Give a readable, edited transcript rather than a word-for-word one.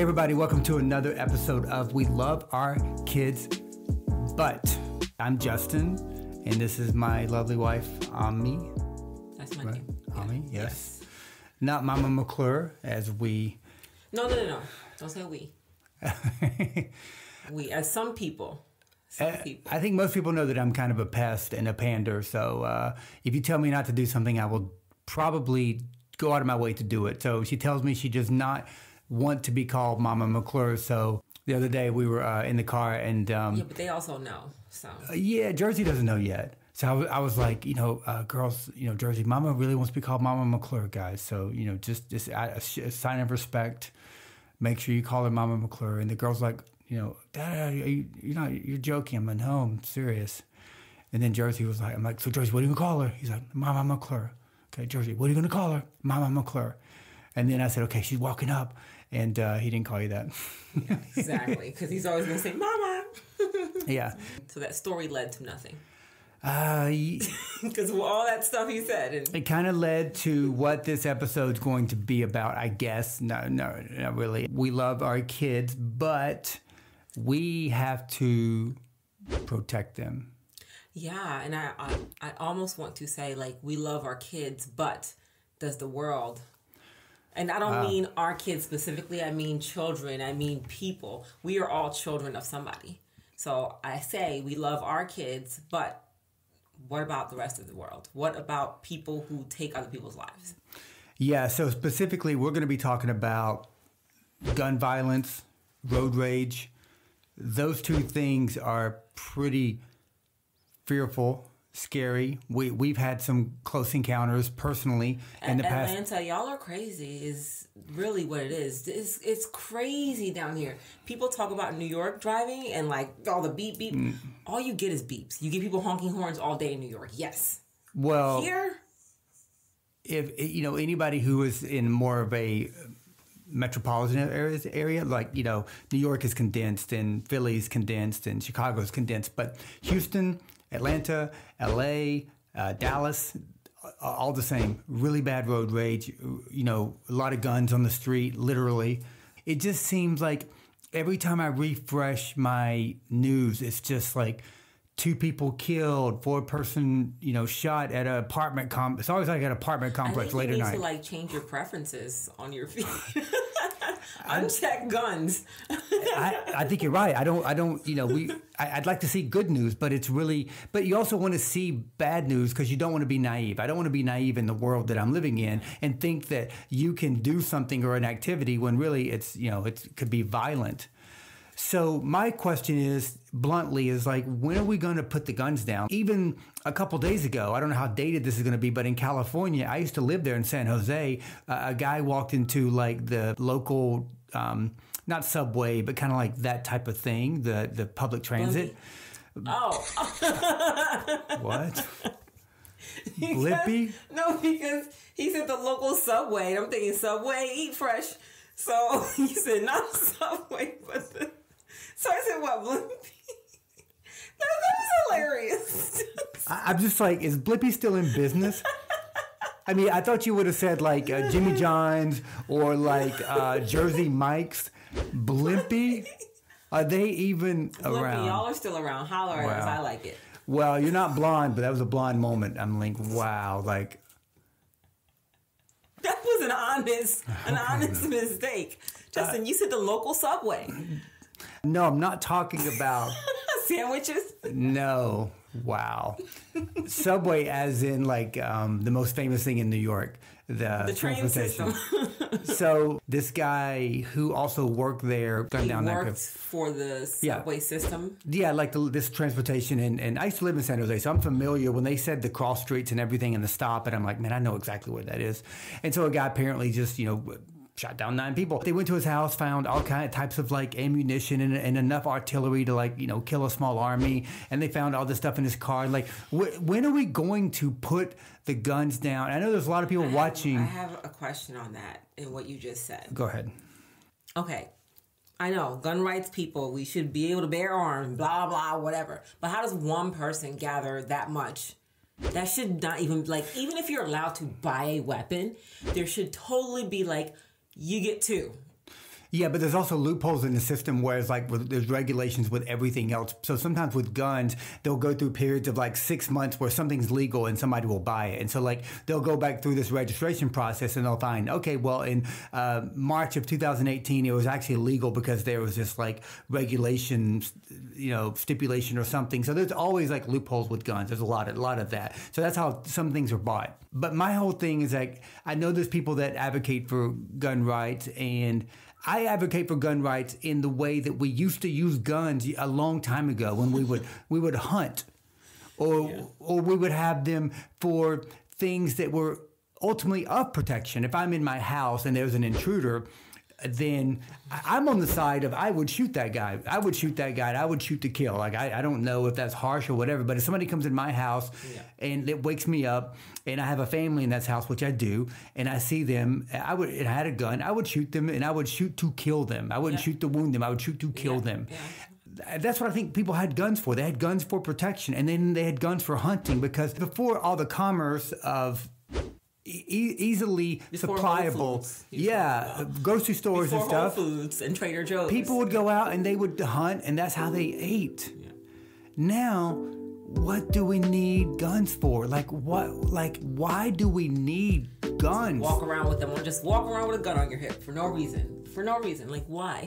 Hey everybody, welcome to another episode of We Love Our Kids, But. I'm Justin, and this is my lovely wife, Ami. That's my name. Ami, yes. Not Mama McClure, as we... No. Don't say we. We, as some people. I think most people know that I'm kind of a pest and a pander, so if you tell me not to do something, I will probably go out of my way to do it. So she tells me she does not want to be called Mama McClure, so the other day we were in the car and... yeah, but they also know, so... yeah, Jersey doesn't know yet. So I was like, girls, Jersey, Mama really wants to be called Mama McClure, guys. So, just a sign of respect. Make sure you call her Mama McClure. And the girl's like, Dad, you're joking. I'm like, no, I'm serious. And then Jersey was like, I'm like, so Jersey, what are you going to call her? He's like, Mama McClure. Okay, Jersey, what are you going to call her? Mama McClure. And then I said, okay, she's walking up. And he didn't call you that. Yeah, exactly, because he's always going to say, Mama. Yeah. So that story led to nothing. Because all that stuff he said. It kind of led to what this episode's going to be about, I guess. No, not really. We love our kids, but we have to protect them. Yeah, and I almost want to say, we love our kids, but does the world... And I don't mean our kids specifically. I mean children. I mean people. We are all children of somebody. So I say we love our kids, but what about the rest of the world? What about people who take other people's lives? Yeah, so specifically, we're going to be talking about gun violence, road rage. Those two things are pretty fearful. Scary. We've had some close encounters personally in the past. Atlanta, y'all are crazy is really what it is. It's crazy down here. People talk about New York driving and all the beep beep. All you get is beeps. You get people honking horns all day in New York. Yes. Well, here, if anybody who is in more of a metropolitan area, New York is condensed and Philly's condensed and Chicago's condensed, but Houston, Atlanta, LA, Dallas, all the same. Really bad road rage, a lot of guns on the street, literally. It just seems like every time I refresh my news, it's just like 2 people killed, 4-person, shot at an apartment complex. It's always like an apartment complex late at night. You need to change your preferences on your feed. Uncheck guns. I think you're right. I'd like to see good news, but but you also want to see bad news because you don't want to be naive. I don't want to be naive in the world that I'm living in and think that you can do something or an activity when really it could be violent. So my question is, bluntly, when are we going to put the guns down? Even a couple days ago, I don't know how dated this is going to be, but in California, I used to live there in San Jose. A guy walked into the local, not subway, but kind of like that type of thing, the public transit. Oh. What? Blippy? No, because he said the local subway. I'm thinking Subway, eat fresh. So he said not Subway, but so I said, what, Blippy? That was hilarious. I'm just like, is Blippy still in business? I mean, I thought you would have said Jimmy John's or Jersey Mike's. Blimpy? Are they even around? Y'all are still around. Holler at us. I like it. Well, you're not blonde, but that was a blonde moment. I'm like, wow, that was an honest mistake. Justin, you said the local Subway. No, I'm not talking about... Sandwiches? No. Wow. Subway as in the most famous thing in New York. The train system. So this guy who also worked there... He worked for the subway system? Yeah, this transportation. And I used to live in San Jose, so I'm familiar. When they said the cross streets and everything and the stop, and I'm like, man, I know exactly where that is. And so a guy apparently just, shot down 9 people. They went to his house, found all kind of types of ammunition and enough artillery to kill a small army. And they found all this stuff in his car. When are we going to put the guns down? I know there's a lot of people watching. I have a question on that and what you just said. Go ahead. Okay. I know, gun rights people, we should be able to bear arms, blah, blah, whatever. But how does one person gather that much? That should not even, even if you're allowed to buy a weapon, there should totally be you get 2. Yeah, but there's also loopholes in the system where it's like there's regulations with everything else. So sometimes with guns, they'll go through periods of like 6 months where something's legal and somebody will buy it. And so like they'll go back through this registration process and they'll find, okay, well in March of 2018, it was actually legal because there was this like regulations, stipulation or something. So there's always like loopholes with guns. There's a lot of that. So that's how some things are bought. But my whole thing is like, I know there's people that advocate for gun rights, and I advocate for gun rights in the way that we used to use guns a long time ago when we would hunt, or we would have them for things that were ultimately of protection. If I'm in my house and there's an intruder, then I'm on the side of I would shoot that guy. I would shoot that guy. I would shoot to kill. Like I don't know if that's harsh or whatever, but if somebody comes in my house and it wakes me up and I have a family in that house, which I do, and I see them, and I had a gun, I would shoot them, and I would shoot to kill them. I wouldn't shoot to wound them. I would shoot to kill them. Yeah. That's what I think people had guns for. They had guns for protection, and then they had guns for hunting, because before all the commerce of easily before supplyable, grocery stores and stuff. Whole Foods and Trader Joe's. People would go out and they would hunt, and that's how they ate. Yeah. Now, what do we need guns for? Why do we need guns? Just walk around with them, or just walk around with a gun on your hip for no reason. Like, why?